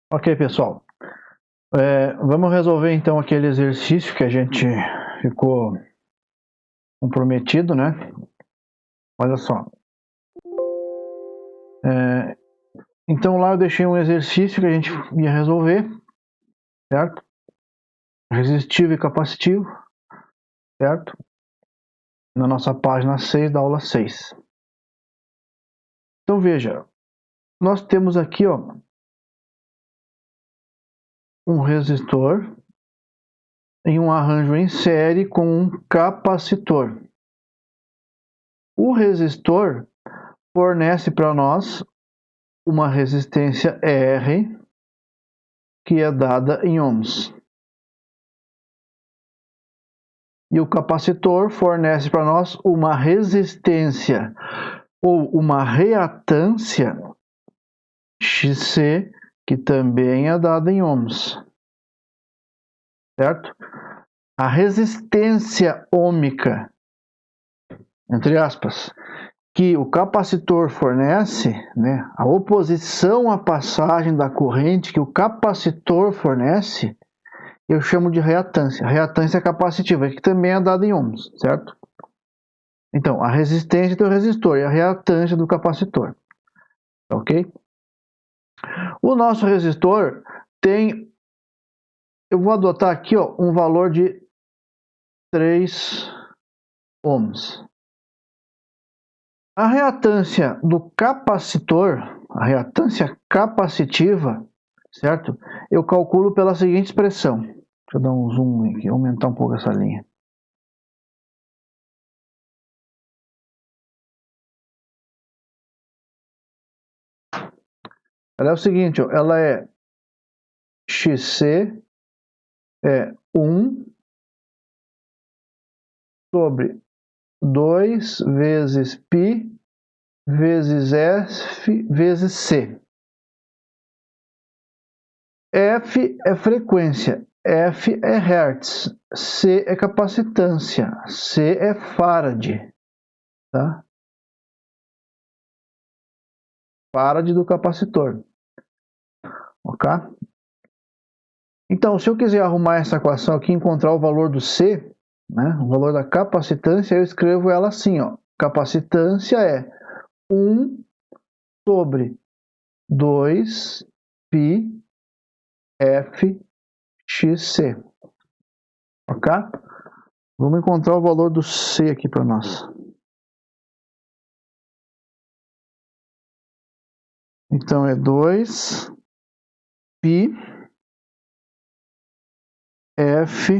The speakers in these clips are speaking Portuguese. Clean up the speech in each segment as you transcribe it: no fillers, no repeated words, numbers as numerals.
Ok, pessoal. Vamos resolver então aquele exercício que a gente ficou comprometido, né? Olha só. Então lá eu deixei um exercício que a gente ia resolver, certo? Resistivo e capacitivo, certo? Na nossa página 6 da aula 6. Então veja, nós temos aqui ó, um resistor em um arranjo em série com um capacitor. O resistor fornece para nós uma resistência R, que é dada em ohms. E o capacitor fornece para nós uma resistência ou uma reatância XC, que também é dada em ohms. Certo? A resistência ôhmica, entre aspas, que o capacitor fornece, né, a oposição à passagem da corrente que o capacitor fornece, eu chamo de reatância. Reatância capacitiva, que também é dada em ohms, certo? Então, a resistência do resistor e a reatância do capacitor. Ok? O nosso resistor tem, eu vou adotar aqui ó, um valor de 3 ohms. A reatância do capacitor, a reatância capacitiva, certo? Eu calculo pela seguinte expressão. Deixa eu dar um zoom aqui, aumentar um pouco essa linha. Ela é o seguinte, ó, ela é XC é 1 sobre 2 vezes π vezes F vezes C. F é frequência, F é Hertz, C é capacitância, C é Farad, tá? Farad do capacitor, ok? Então, se eu quiser arrumar essa equação aqui, encontrar o valor do C, né, o valor da capacitância, eu escrevo ela assim, ó. Capacitância é 1 sobre 2 π F XC, ok? Vamos encontrar o valor do C aqui para nós. Então é 2 π F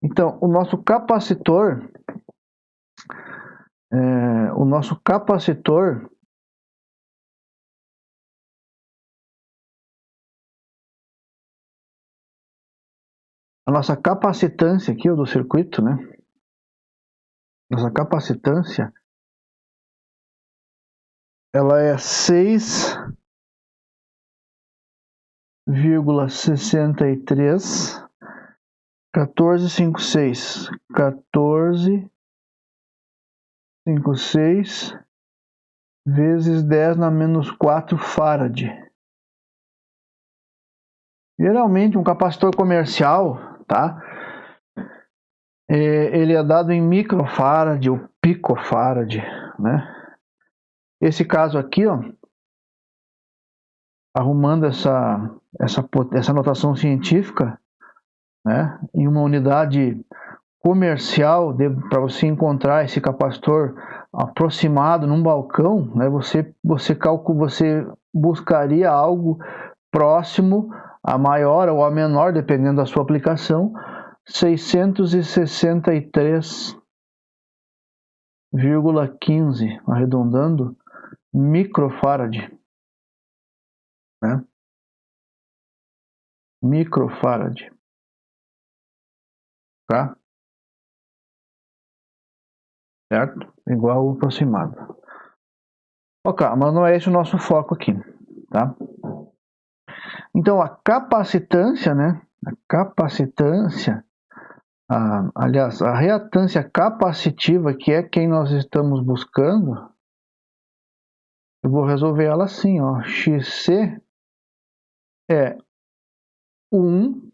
Então, o nosso capacitor, a nossa capacitância aqui, o do circuito, né? Nossa capacitância, ela é 6,63 1456 1456 vezes 10 na menos 4 farad. Geralmente um capacitor comercial, tá? Ele é dado em microfarad ou picofarad, né? Esse caso aqui, ó, arrumando essa notação científica, né, em uma unidade comercial, para você encontrar esse capacitor aproximado num balcão, né, você buscaria algo próximo a maior ou a menor, dependendo da sua aplicação, 663,15, arredondando, microfarad, né? Microfarad, tá? Certo? Igual aproximado. Ok, mas não é esse o nosso foco aqui, tá? Então, a capacitância, né? A capacitância, aliás, a reatância capacitiva, que é quem nós estamos buscando, eu vou resolver ela assim, ó. XC é 1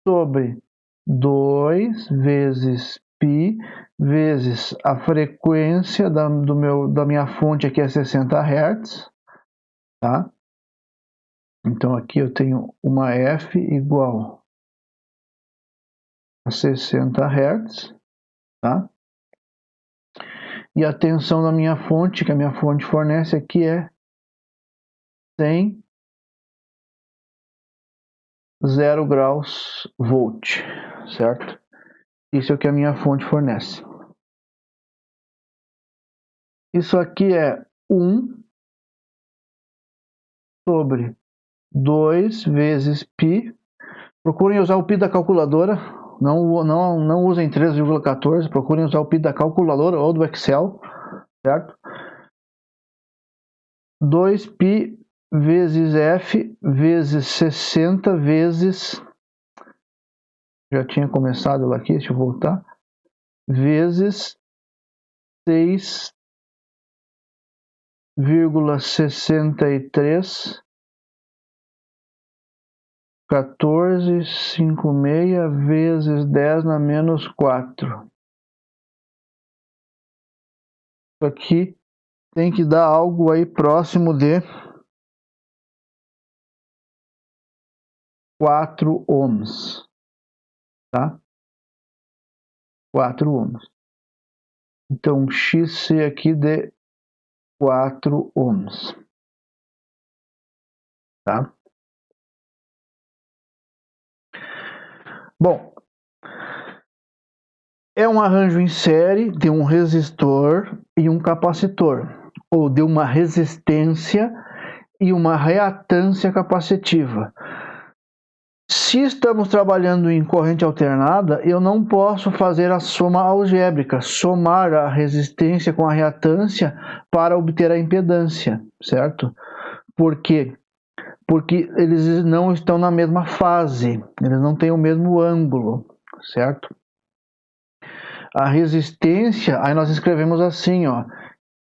sobre 2 vezes π vezes a frequência da minha fonte aqui é 60 Hz, tá? Então aqui eu tenho uma F igual a 60 Hz, tá? E a tensão da minha fonte, que a minha fonte fornece aqui, é 100 0 graus volt, certo? Isso é o que a minha fonte fornece. Isso aqui é 1 sobre 2 vezes π. Procurem usar o π da calculadora. Não usem 3,14. Procurem usar o π da calculadora ou do Excel, certo? 2π vezes F vezes 60 vezes... Já tinha começado lá aqui, deixa eu voltar. Vezes 6,63 14,56 vezes 10 na menos 4. Isso aqui tem que dar algo aí próximo de 4 ohms, tá? 4 ohms. Então, XC aqui de 4 ohms, tá? Bom, é um arranjo em série de um resistor e um capacitor, ou de uma resistência e uma reatância capacitiva. Se estamos trabalhando em corrente alternada, eu não posso fazer a soma algébrica, somar a resistência com a reatância para obter a impedância, certo? Por quê? Porque eles não estão na mesma fase, eles não têm o mesmo ângulo, certo? A resistência, aí nós escrevemos assim, ó,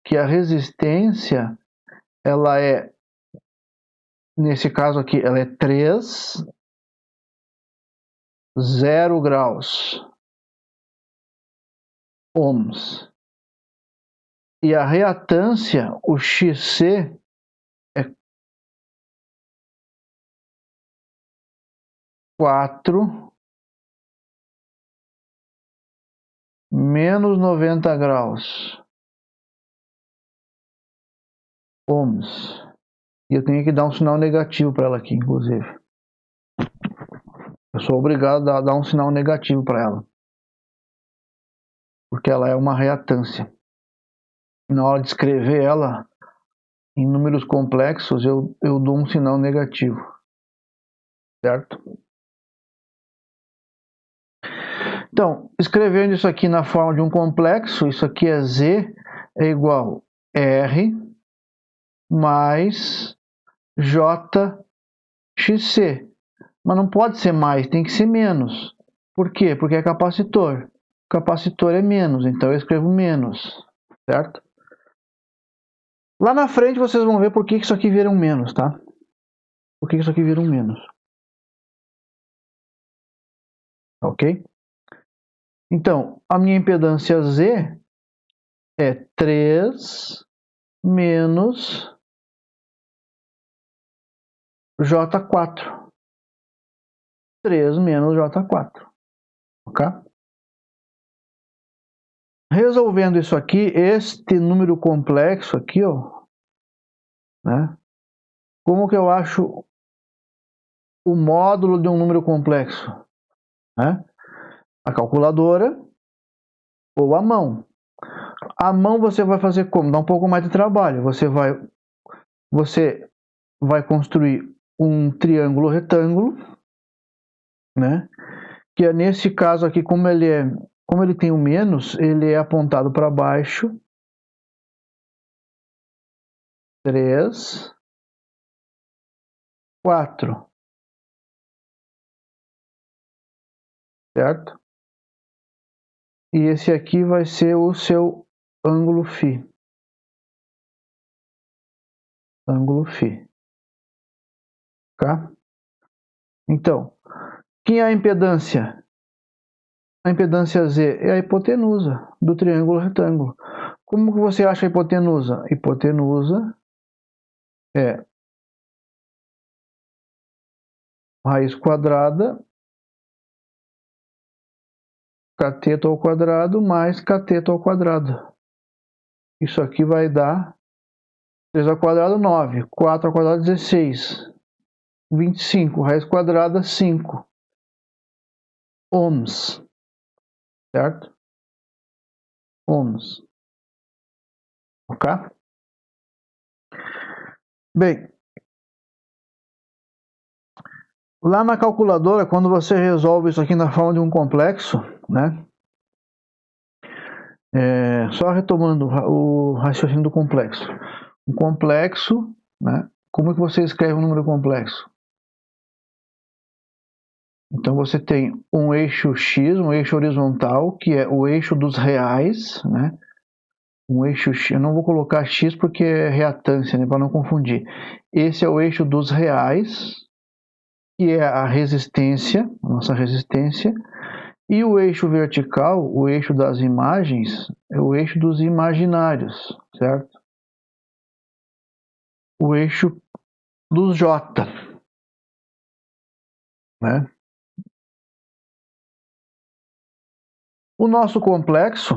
que a resistência, ela é, nesse caso aqui, ela é 3, 0 graus ohms. E a reatância, o XC, é 4 menos 90 graus ohms. E eu tenho que dar um sinal negativo para ela aqui, inclusive. Eu sou obrigado a dar um sinal negativo para ela, porque ela é uma reatância. Na hora de escrever ela em números complexos, eu dou um sinal negativo, certo? Então, escrevendo isso aqui na forma de um complexo, isso aqui é Z é igual a R mais JXC. Mas não pode ser mais, tem que ser menos. Por quê? Porque é capacitor. Capacitor é menos, então eu escrevo menos, certo? Lá na frente vocês vão ver por que isso aqui vira um menos, tá? Por que isso aqui vira um menos. Ok? Então, a minha impedância Z é 3 menos J4. 3 menos J4. Ok? Resolvendo isso aqui, este número complexo aqui, ó, né? Como que eu acho o módulo de um número complexo? Né? A calculadora ou a mão. A mão você vai fazer como? Dá um pouco mais de trabalho. Você vai construir um triângulo retângulo, né? Que é nesse caso aqui, como ele tem o menos, ele é apontado para baixo. 3, 4. Certo? E esse aqui vai ser o seu ângulo φ. ângulo φ. Tá? Então, quem é a impedância? A impedância Z é a hipotenusa do triângulo retângulo. Como que você acha a hipotenusa? A hipotenusa é raiz quadrada, cateto ao quadrado, mais cateto ao quadrado. Isso aqui vai dar 3 ao quadrado, 9. 4 ao quadrado, 16. 25. Raiz quadrada, 5 ohms. Certo? Ohms. Ok? Bem, lá na calculadora, quando você resolve isso aqui na forma de um complexo, né? Só retomando o raciocínio do complexo. Um complexo, né? Como é que você escreve um número complexo? Então você tem um eixo x, um eixo horizontal, que é o eixo dos reais, né? Um eixo x, eu não vou colocar x porque é reatância, né? Para não confundir. Esse é o eixo dos reais, que é a resistência, a nossa resistência, e o eixo vertical, o eixo das imagens, é o eixo dos imaginários, certo? O eixo dos J, né? O nosso complexo,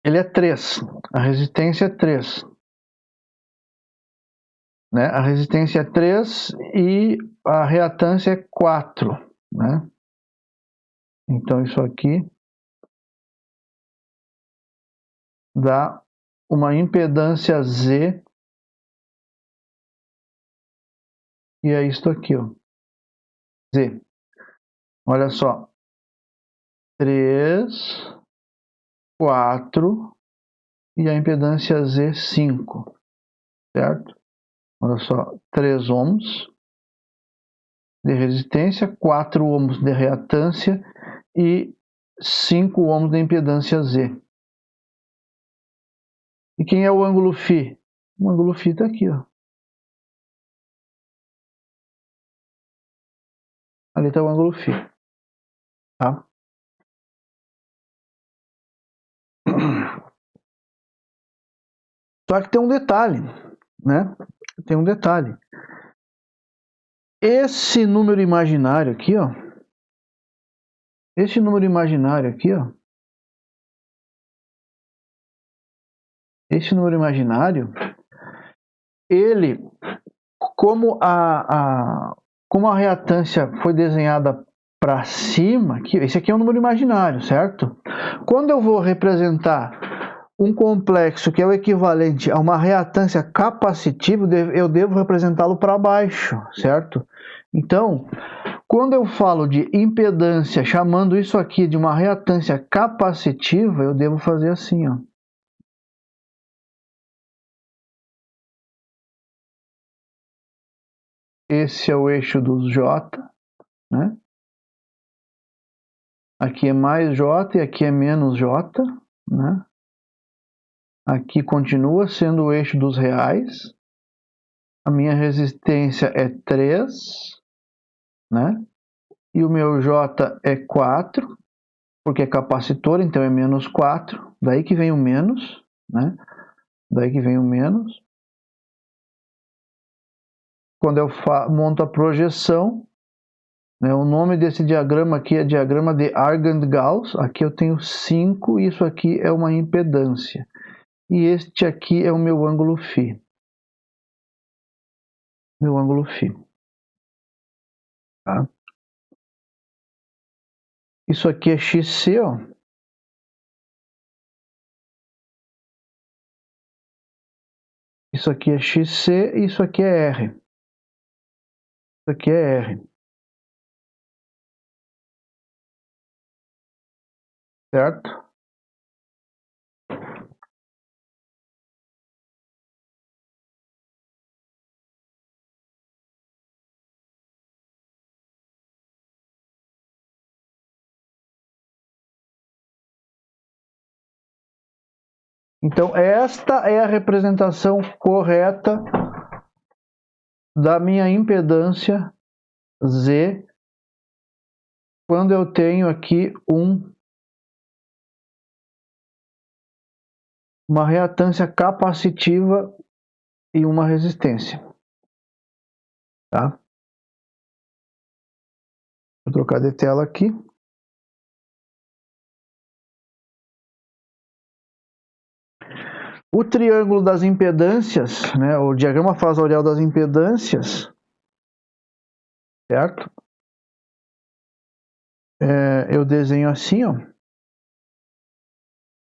ele é 3, a resistência é 3. Né? A resistência é 3 e a reatância é 4. Né? Então isso aqui dá uma impedância Z, e é isto aqui, ó. Z. Olha só. 3, 4 e a impedância Z 5. Certo? Olha só. 3 ohms de resistência, 4 ohms de reatância e 5 ohms de impedância Z. E quem é o ângulo φ? O ângulo φ está aqui, ó. Ali está o ângulo φ. Tá? Só que tem um detalhe, né? Tem um detalhe. Esse número imaginário aqui, ó. Esse número imaginário aqui, ó. Esse número imaginário, ele, como a reatância foi desenhada para cima, aqui, esse aqui é um número imaginário, certo? Quando eu vou representar um complexo que é o equivalente a uma reatância capacitiva, eu devo representá-lo para baixo, certo? Então, quando eu falo de impedância, chamando isso aqui de uma reatância capacitiva, eu devo fazer assim, ó. Esse é o eixo dos J, né? Aqui é mais J e aqui é menos J, né? Aqui continua sendo o eixo dos reais. A minha resistência é 3, né? E o meu J é 4, porque é capacitor, então é menos 4. Daí que vem o menos, né? Daí que vem o menos. Quando eu monto a projeção, né, o nome desse diagrama aqui é diagrama de Argand-Gauss. Aqui eu tenho 5, e isso aqui é uma impedância. E este aqui é o meu ângulo φ. Meu ângulo φ. Tá? Isso aqui é XC, ó. Isso aqui é XC e isso aqui é R. Isso aqui é R. Certo? Então, esta é a representação correta da minha impedância Z quando eu tenho aqui uma reatância capacitiva e uma resistência. Tá? Vou trocar de tela aqui. O triângulo das impedâncias, né, o diagrama fasorial das impedâncias, certo? Eu desenho assim, ó.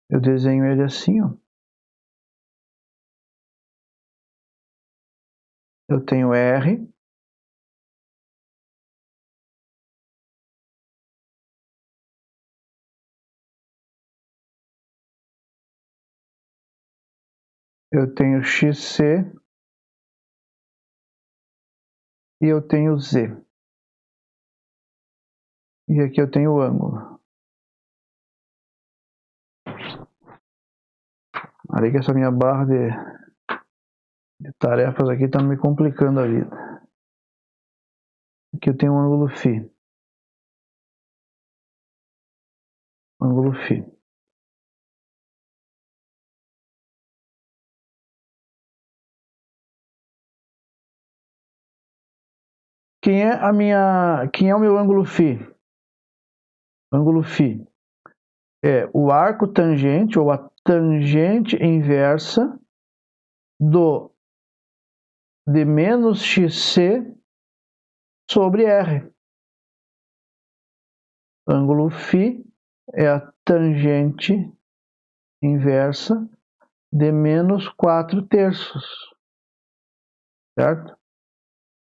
Eu desenho ele assim, ó. Eu tenho R. Eu tenho XC. E eu tenho Z. E aqui eu tenho o ângulo. Olha que essa minha barra de tarefas aqui está me complicando a vida. Aqui eu tenho um ângulo φ. Ângulo φ. Quem é o meu ângulo φ? Ângulo φ é o arco tangente ou a tangente inversa de menos XC sobre R. Ângulo φ é a tangente inversa de menos 4/3. Certo?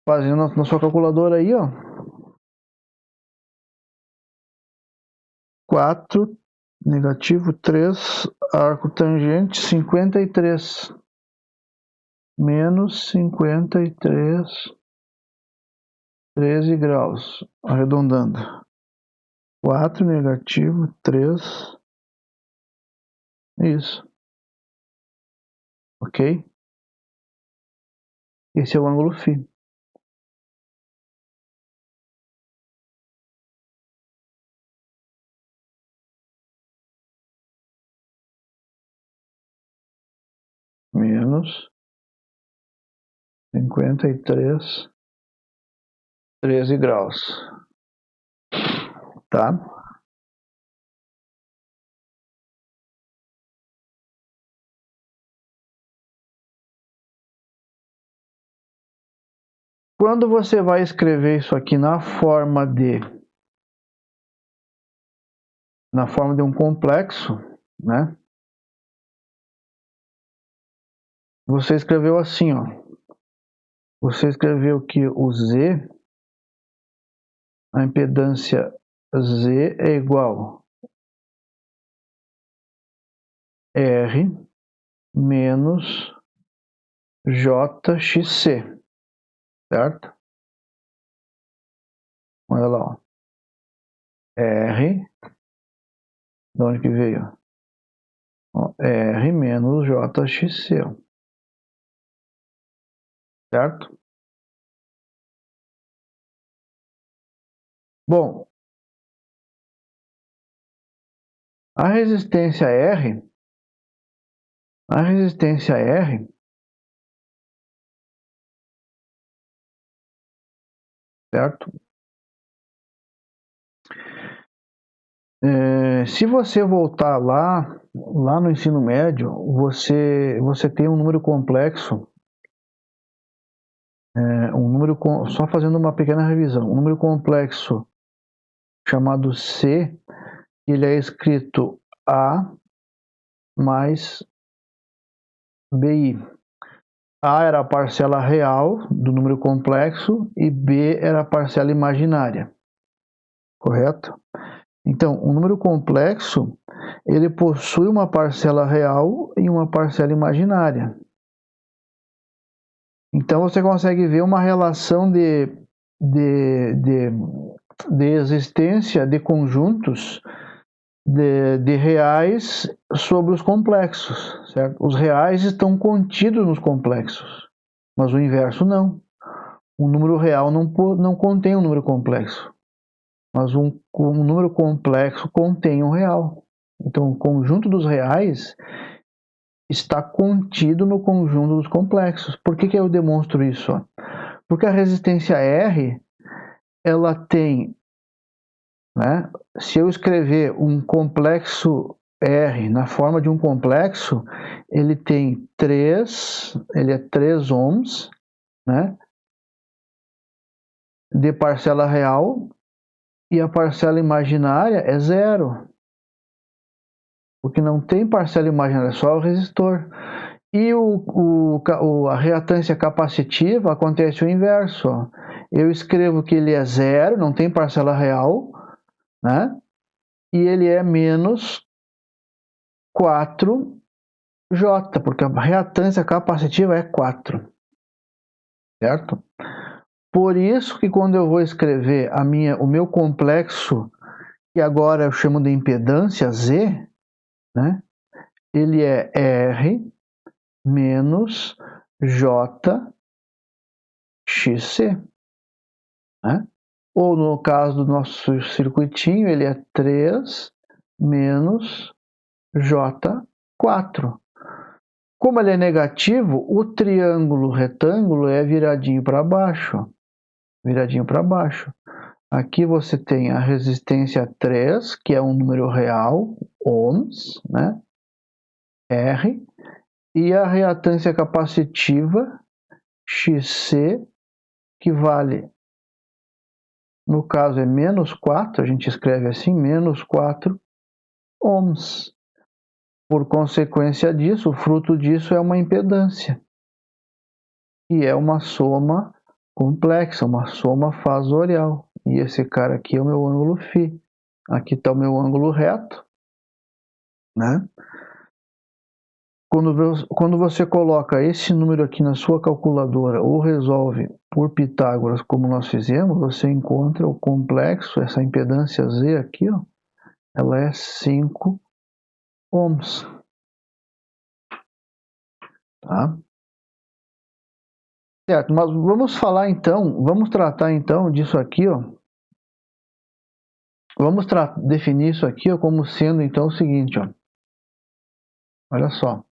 Fazendo na sua calculadora aí, ó. 4 negativo 3 arco tangente 53 menos 53 13 graus, arredondando. 4 negativo 3, isso. Ok? Esse é o ângulo φ. Menos 53 13 graus. Tá? Quando você vai escrever isso aqui na forma de um complexo, né? Você escreveu assim, ó. Você escreveu que o Z, a impedância Z é igual a R menos JXC, certo? Olha lá, ó. R, de onde que veio? Ó, R menos JXC, certo? Bom, a resistência R, certo? Se você voltar lá no ensino médio, você tem um número complexo, só fazendo uma pequena revisão, um número complexo chamado C, ele é escrito A mais BI. A era a parcela real do número complexo e B era a parcela imaginária, correto? Então, o número complexo, ele possui uma parcela real e uma parcela imaginária. Então, você consegue ver uma relação de existência de conjuntos de reais sobre os complexos, certo? Os reais estão contidos nos complexos, mas o inverso não. Um número real não contém um número complexo, mas um número complexo contém um real. Então, o conjunto dos reais está contido no conjunto dos complexos. Por que eu demonstro isso? Porque a resistência R, ela tem, né, se eu escrever um complexo R na forma de um complexo, ele tem 3 ohms, né, de parcela real, e a parcela imaginária é 0. Porque não tem parcela imaginária, é só o resistor. E a reatância capacitiva acontece o inverso. Ó. Eu escrevo que ele é 0, não tem parcela real, né? E ele é menos 4J, porque a reatância capacitiva é 4, certo? Por isso que quando eu vou escrever o meu complexo, que agora eu chamo de impedância Z, né? Ele é R menos JXC, né? Ou no caso do nosso circuitinho, ele é 3 menos J4. Como ele é negativo, o triângulo retângulo é viradinho para baixo. Viradinho para baixo. Aqui você tem a resistência 3, que é um número real, ohms, né? R, e a reatância capacitiva, XC, que vale, no caso é menos 4, a gente escreve assim, menos 4 ohms. Por consequência disso, o fruto disso é uma impedância, e é uma soma complexa, uma soma fasorial. E esse cara aqui é o meu ângulo φ. Aqui está o meu ângulo reto, né? Quando você coloca esse número aqui na sua calculadora ou resolve por Pitágoras, como nós fizemos, você encontra o complexo, essa impedância Z aqui, ó, ela é 5 ohms. Tá? Certo, mas vamos falar então, vamos tratar então disso aqui, ó. Vamos definir isso aqui ó, como sendo então o seguinte, ó. Olha só.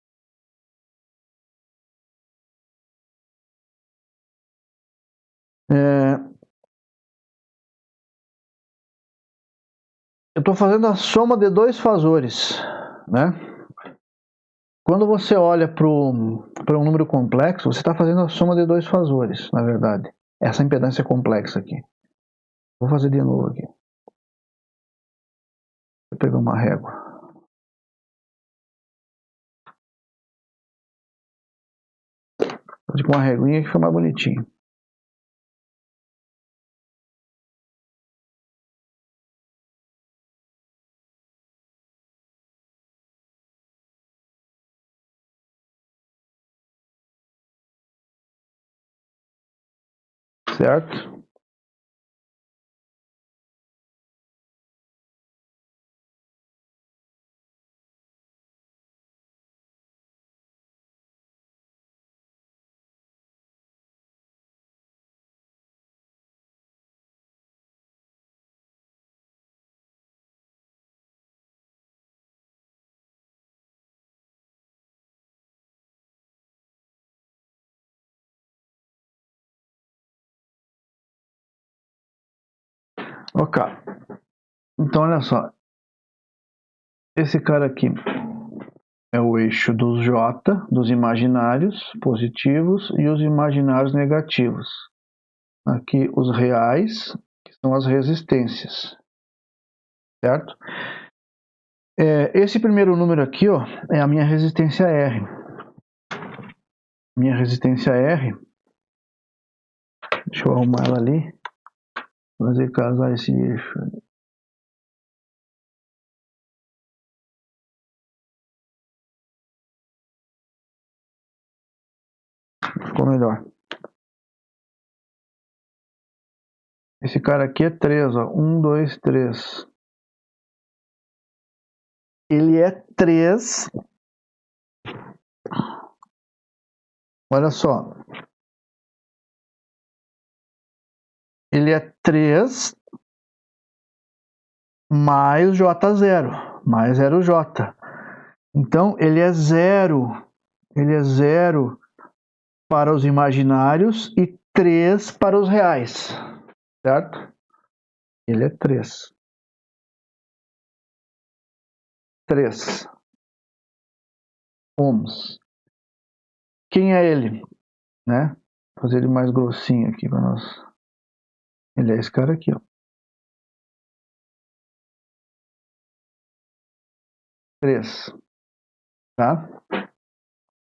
Eu estou fazendo a soma de dois fasores, né? Quando você olha para um número complexo, você está fazendo a soma de dois fasores, na verdade. Essa impedância complexa aqui. Vou fazer de novo aqui. Vou pegar uma régua. Vou fazer com uma reguinha que fica mais bonitinho. Certo? Ok. Então, olha só. Esse cara aqui é o eixo dos J, dos imaginários positivos e os imaginários negativos. Aqui os reais, que são as resistências. Certo? Esse primeiro número aqui ó, é a minha resistência R. Minha resistência R. Deixa eu arrumar ela ali. Fazer casar esse eixo. Ficou melhor. Esse cara aqui é 3, ó. 1, 2, 3. ele é 3. Olha só. Ele é 3 mais J0, mais 0J. Então, ele é 0. Ele é 0 para os imaginários e 3 para os reais. Certo? Ele é 3. 3 ohms. Quem é ele? Né? Vou fazer ele mais grossinho aqui para nós. Ele é esse cara aqui, ó. 3. Tá?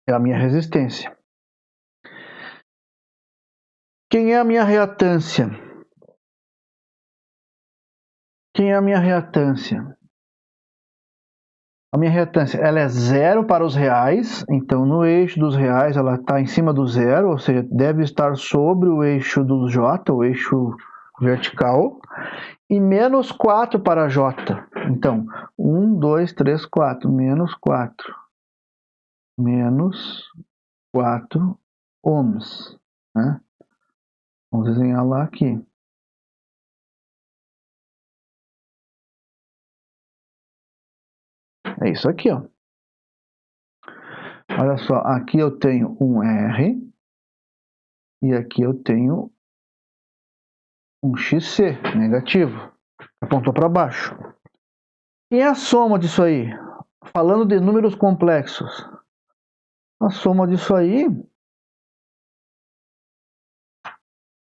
É a minha resistência. Quem é a minha reatância? Quem é a minha reatância? A minha reatância, ela é 0 para os reais, então no eixo dos reais ela está em cima do zero, ou seja, deve estar sobre o eixo do J, o eixo vertical, e menos 4 para J. Então, 1, 2, 3, 4, menos 4. Menos 4 ohms. Né? Vamos desenhar lá aqui. É isso aqui, ó. Olha só, aqui eu tenho um R e aqui eu tenho um XC negativo. Apontou para baixo. E a soma disso aí? Falando de números complexos. A soma disso aí...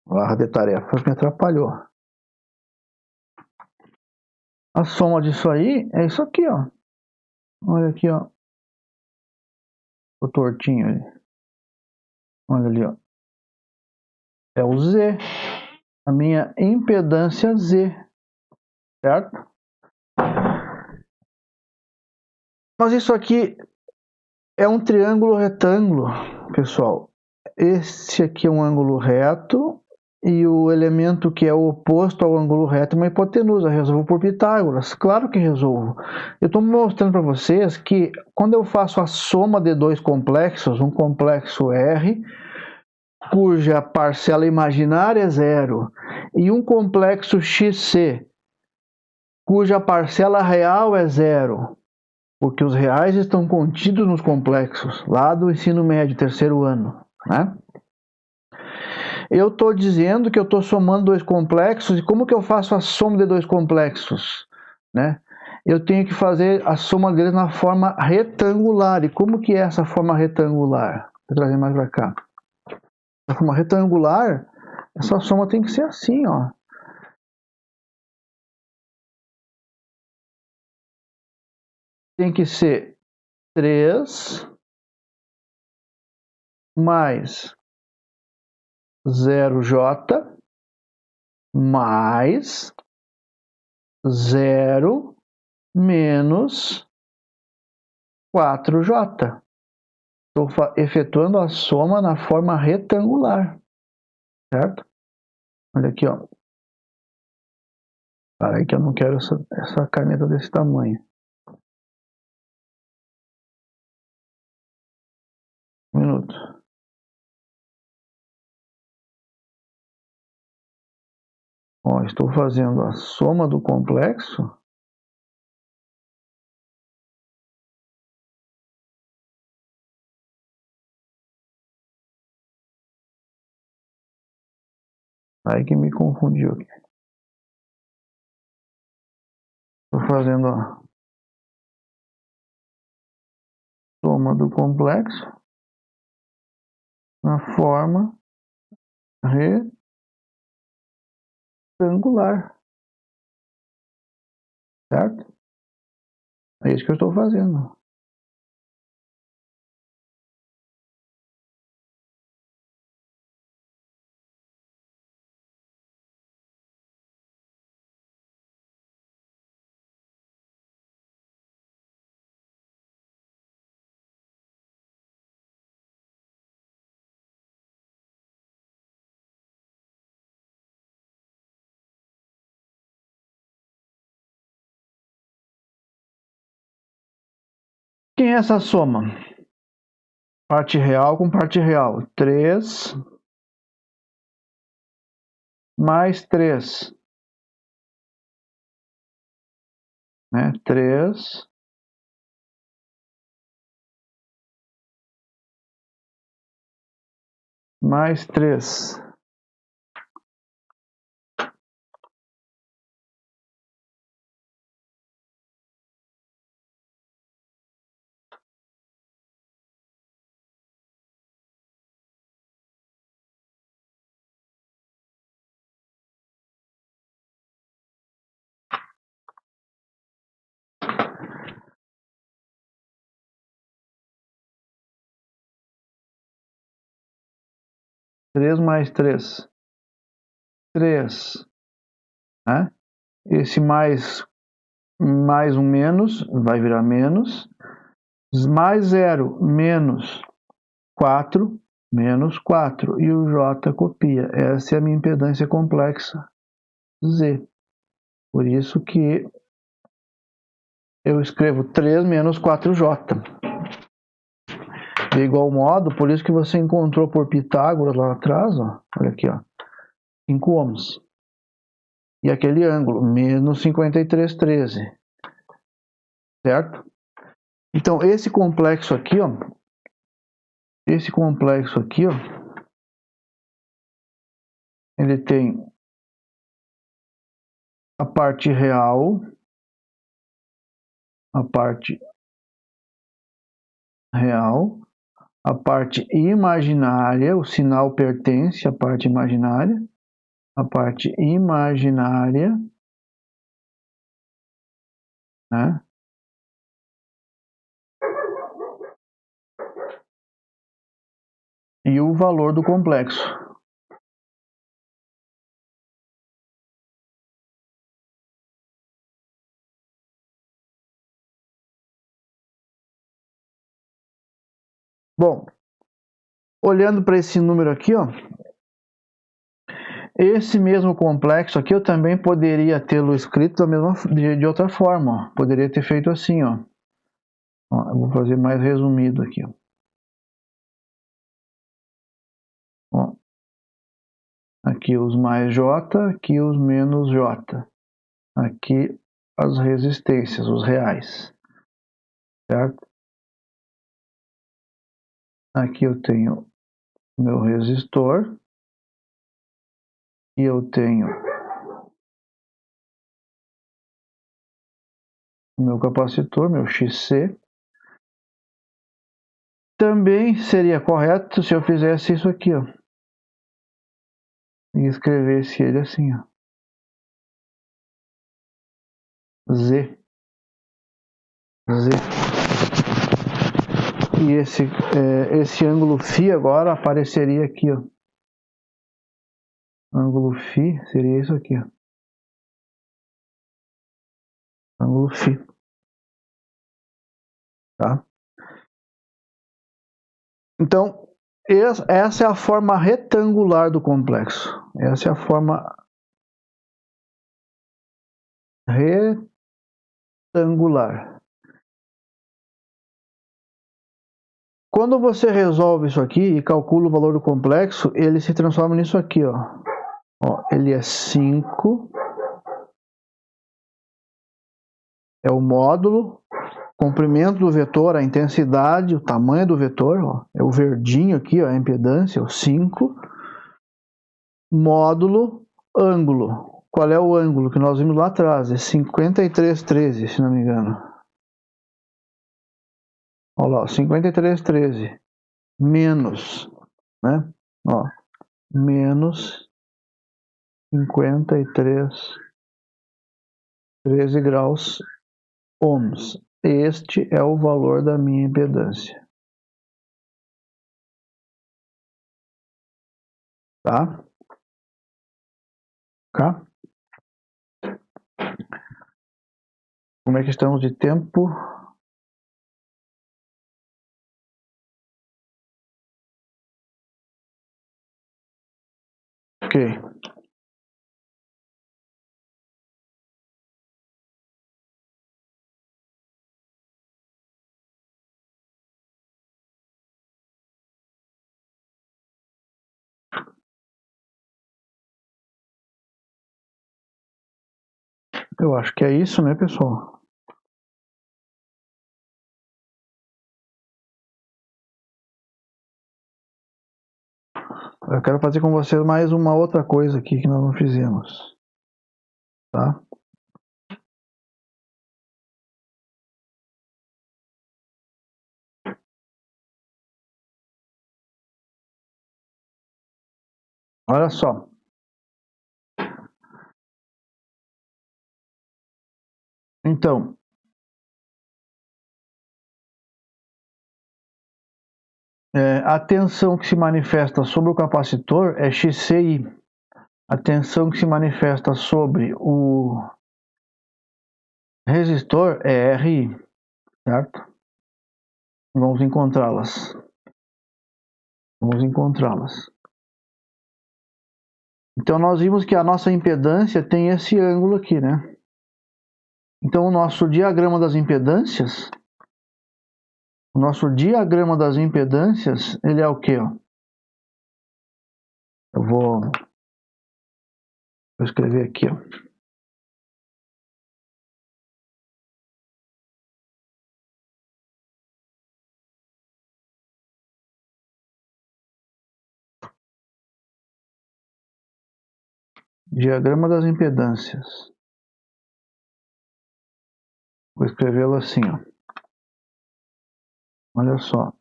Barra de tarefas me atrapalhou. A soma disso aí é isso aqui, ó. Olha aqui, ó. O tortinho ali. Olha ali, ó. É o Z. A minha impedância Z. Certo? Mas isso aqui é um triângulo retângulo, pessoal. Esse aqui é um ângulo reto e o elemento que é o oposto ao ângulo reto é uma hipotenusa. Resolvo por Pitágoras. Claro que resolvo. Eu estou mostrando para vocês que quando eu faço a soma de dois complexos, um complexo R, cuja parcela imaginária é 0, e um complexo XC, cuja parcela real é 0, porque os reais estão contidos nos complexos, lá do ensino médio, terceiro ano, né? Eu estou dizendo que eu estou somando dois complexos, e como que eu faço a soma de dois complexos? Né? Eu tenho que fazer a soma deles na forma retangular. E como que é essa forma retangular? Vou trazer mais para cá. Na forma retangular, essa soma tem que ser assim, ó. Tem que ser 3 mais 0J mais 0 menos 4J. Estou efetuando a soma na forma retangular, certo? Olha aqui, ó. Para aí que eu não quero essa caneta desse tamanho. Um minuto. Ó, estou fazendo a soma do complexo. Aí que me confundiu aqui. Estou fazendo a soma do complexo na forma retangular. Certo? É isso que eu estou fazendo. Quem é essa soma? Parte real com parte real. 3 mais 3. Né? 3 mais 3. Três mais 3. 3. Né? Esse mais um menos vai virar menos. Mais 0 menos 4 menos 4. E o J copia. Essa é a minha impedância complexa Z. Por isso que eu escrevo 3 menos 4J. De igual modo, por isso que você encontrou por Pitágoras lá atrás, ó, olha aqui, ó, 5 ohms. E aquele ângulo, menos 53,13. Certo? Então, esse complexo aqui, ó, ele tem a parte real, a parte imaginária, o sinal pertence à parte imaginária, né? E o valor do complexo. Bom, olhando para esse número aqui, ó, esse mesmo complexo aqui eu também poderia tê-lo escrito de outra forma. Ó. Poderia ter feito assim, ó. Eu vou fazer mais resumido aqui. Ó. Aqui os mais J, aqui os menos J. Aqui as resistências, os reais. Certo? Aqui eu tenho meu resistor. E eu tenho meu capacitor, meu XC. Também seria correto se eu fizesse isso aqui, ó. E escrevesse ele assim, ó. Z. E esse ângulo φ agora apareceria aqui, ó. Ângulo φ seria isso aqui, ó. Ângulo φ. Tá? Então, essa é a forma retangular do complexo. Essa é a forma retangular. Quando você resolve isso aqui e calcula o valor do complexo, ele se transforma nisso aqui, ó. Ó, ele é 5. É o módulo, comprimento do vetor, a intensidade, o tamanho do vetor, ó. É o verdinho aqui, ó, a impedância, o 5. Módulo, ângulo. Qual é o ângulo que nós vimos lá atrás? É 53,13, se não me engano. Olha lá, 53,13 menos, né? Ó, menos 53,13 graus ohms. Este é o valor da minha impedância. Tá? Tá? Como é que estamos de tempo? Ok. Eu acho que é isso, né, pessoal? Eu quero fazer com vocês mais uma outra coisa aqui que nós não fizemos, tá? Olha só. Então, a tensão que se manifesta sobre o capacitor é XCI. A tensão que se manifesta sobre o resistor é RI, certo? Vamos encontrá-las. Vamos encontrá-las. Então, nós vimos que a nossa impedância tem esse ângulo aqui, né? Então, o nosso diagrama das impedâncias, ele é o quê? Eu vou escrever aqui, ó. Diagrama das impedâncias. Vou escrevê-lo assim, ó. Olha só.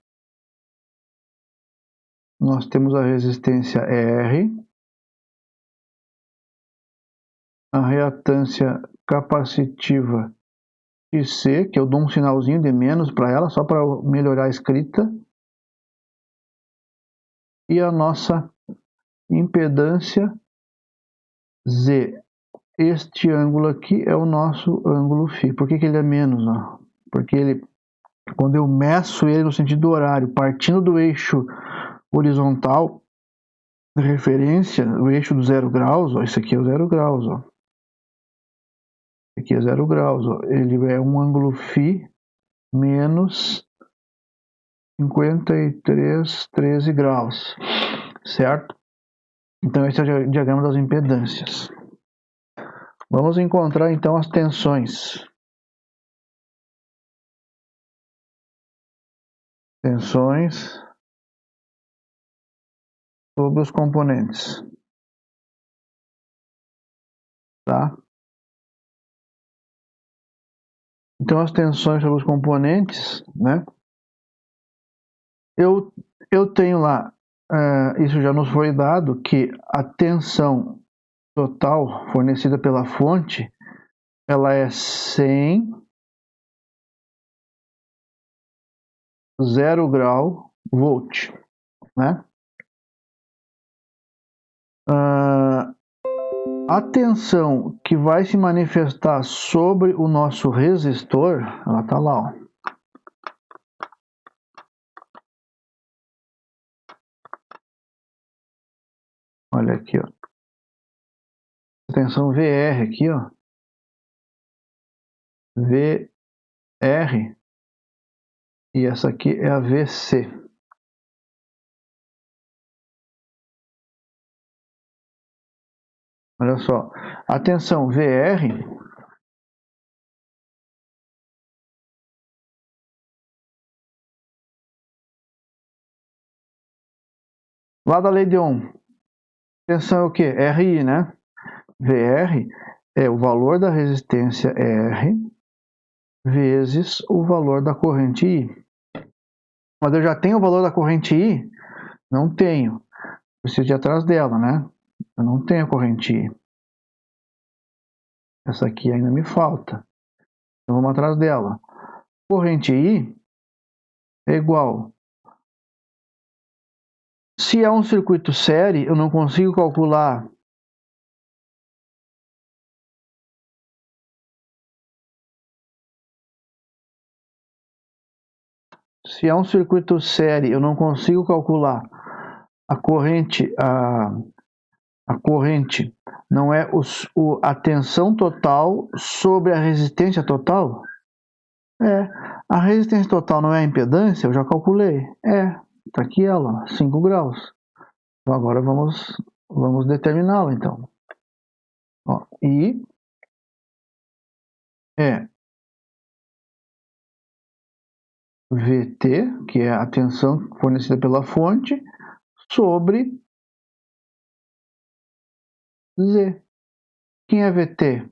Nós temos a resistência R, a reatância capacitiva XC, que eu dou um sinalzinho de menos para ela, só para melhorar a escrita, e a nossa impedância Z. Este ângulo aqui é o nosso ângulo φ. Por que ele é menos? Ó? Porque ele, quando eu meço ele no sentido horário, partindo do eixo horizontal de referência, o eixo do 0 graus, ó, esse aqui é o 0 graus, ó. Aqui é 0 graus, ó. Ele é um ângulo φ menos 53,13 graus, certo? Então esse é o diagrama das impedâncias. Vamos encontrar então as tensões. Tensões sobre os componentes, tá? Então as tensões sobre os componentes, né? Eu tenho lá, isso já nos foi dado, que a tensão total fornecida pela fonte, ela é 100, 0 grau volt, né? A tensão que vai se manifestar sobre o nosso resistor, ela está lá, ó. Olha aqui, ó. Tensão VR aqui, ó. VR. E essa aqui é a VC. Olha só. A tensão VR lá da lei de Ohm. Tensão é o quê? RI, né? VR é o valor da resistência R vezes o valor da corrente I. Mas eu já tenho o valor da corrente I? Não tenho. Preciso ir atrás dela, né? Eu não tenho a corrente I. Essa aqui ainda me falta. Então vamos atrás dela. Corrente I é igual. Se é um circuito série, eu não consigo calcular se é um circuito série, eu não consigo calcular a corrente, a corrente não é a tensão total sobre a resistência total? A resistência total não é a impedância? Eu já calculei. Tá aqui ela, 5 graus. Então agora vamos determiná-la então. Ó, I é VT, que é a tensão fornecida pela fonte, sobre Z. Quem é VT?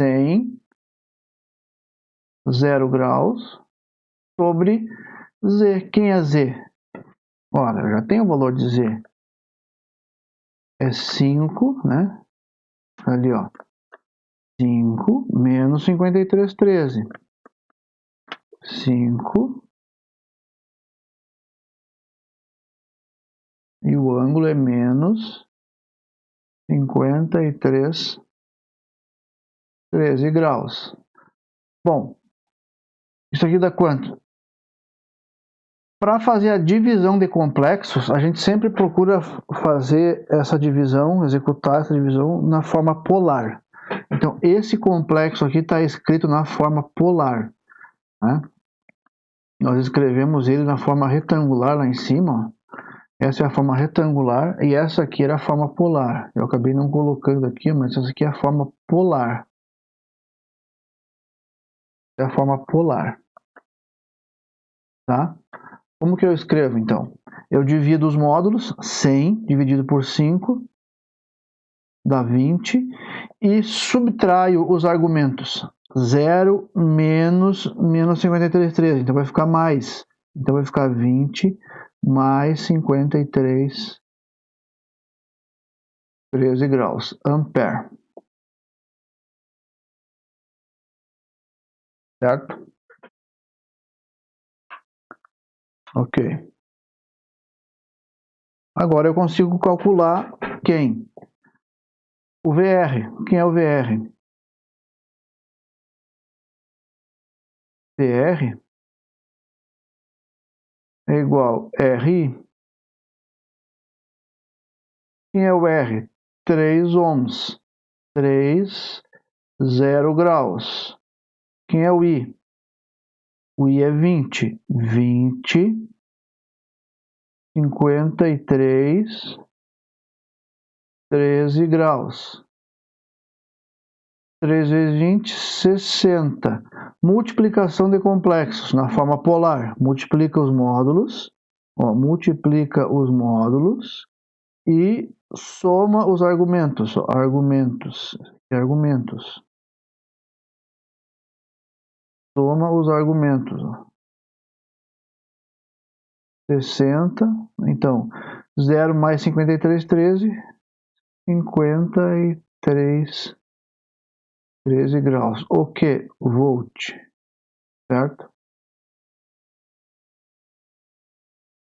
100, 0 graus, sobre Z. Quem é Z? Olha, eu já tenho o valor de Z. É 5, né? Ali, ó. 5 menos 53,13. 5. E o ângulo é menos 53,13 graus. Bom, isso aqui dá quanto? Para fazer a divisão de complexos, a gente sempre procura fazer essa divisão, executar essa divisão na forma polar. Então, esse complexo aqui está escrito na forma polar, né? Nós escrevemos ele na forma retangular lá em cima, ó. Essa é a forma retangular e essa aqui era a forma polar. Eu acabei não colocando aqui, mas essa aqui é a forma polar. É a forma polar. Tá? Como que eu escrevo, então? Eu divido os módulos, 100 dividido por 5, dá 20, e subtraio os argumentos. 0 menos 53,13, então vai ficar mais. Então vai ficar 20 mais 53,13 graus, ampere. Certo? Ok. Agora eu consigo calcular quem? O VR. Quem é o VR? VR é igual a RI. Quem é o R? 3 ohms. 3, 0 graus. Quem é o I? O I é 20. 20, 53, 13 graus. 3 vezes 20, 60. Multiplicação de complexos na forma polar. Multiplica os módulos. Ó, multiplica os módulos e soma os argumentos. Argumentos. Soma os argumentos. 60. Então, 0 mais 53, 13. 53, 13 graus. O que? Volt. Certo?